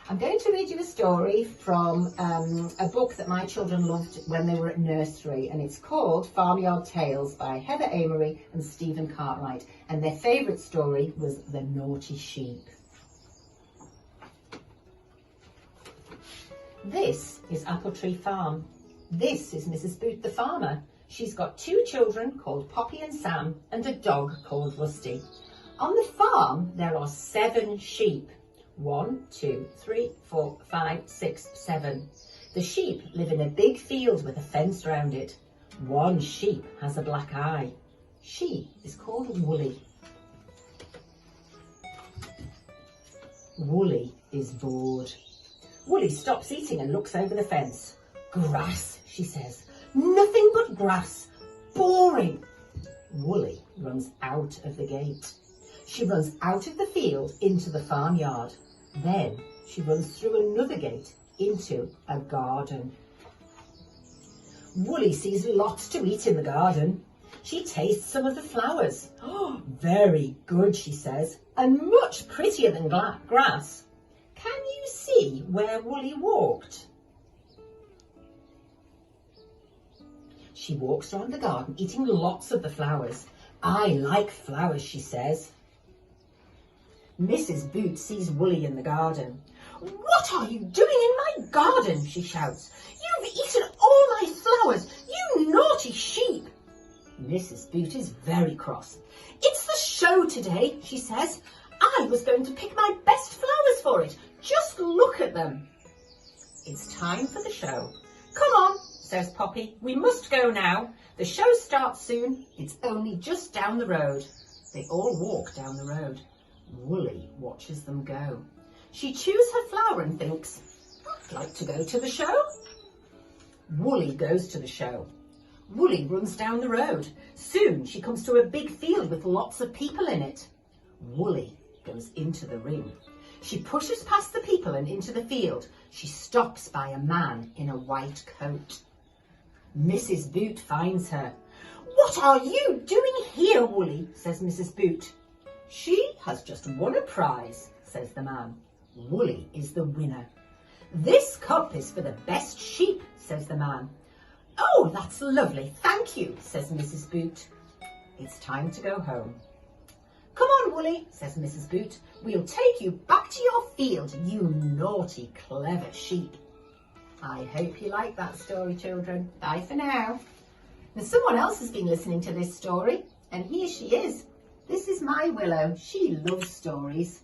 I'm going to read you a story from a book that my children loved when they were at nursery, and it's called Farmyard Tales by Heather Amory and Stephen Cartwright, and their favourite story was The Naughty Sheep. This is Apple Tree Farm. This is Mrs. Boot the farmer. She's got 2 children called Poppy and Sam and a dog called Rusty. On the farm there are 7 sheep. 1, 2, 3, 4, 5, 6, 7. The sheep live in a big field with a fence round it. One sheep has a black eye. She is called Woolly. Woolly is bored. Woolly stops eating and looks over the fence. Grass, she says. Nothing but grass. Boring. Woolly runs out of the gate. She runs out of the field into the farmyard. Then she runs through another gate into a garden. Woolly sees lots to eat in the garden. She tastes some of the flowers. Oh, very good, she says, and much prettier than grass. Can you see where Woolly walked? She walks around the garden eating lots of the flowers. I like flowers, she says. Mrs. Boot sees Woolly in the garden. What are you doing in my garden? She shouts. You've eaten all my flowers, you naughty sheep. Mrs. Boot is very cross. It's the show today, she says. I was going to pick my best flowers for it. Just look at them. It's time for the show. Come on, says Poppy. We must go now. The show starts soon. It's only just down the road. They all walk down the road. Woolly watches them go. She chews her flower and thinks, I'd like to go to the show. Woolly goes to the show. Woolly runs down the road. Soon she comes to a big field with lots of people in it. Woolly goes into the ring. She pushes past the people and into the field. She stops by a man in a white coat. Mrs. Boot finds her. What are you doing here, Woolly? Says Mrs. Boot. She has just won a prize, says the man. Woolly is the winner. This cup is for the best sheep, says the man. Oh, that's lovely, thank you, says Mrs. Boot. It's time to go home. Come on, Woolly, says Mrs. Boot. We'll take you back to your field, you naughty, clever sheep. I hope you like that story, children. Bye for now. Now, someone else has been listening to this story, and here she is. This is my Willow. She loves stories.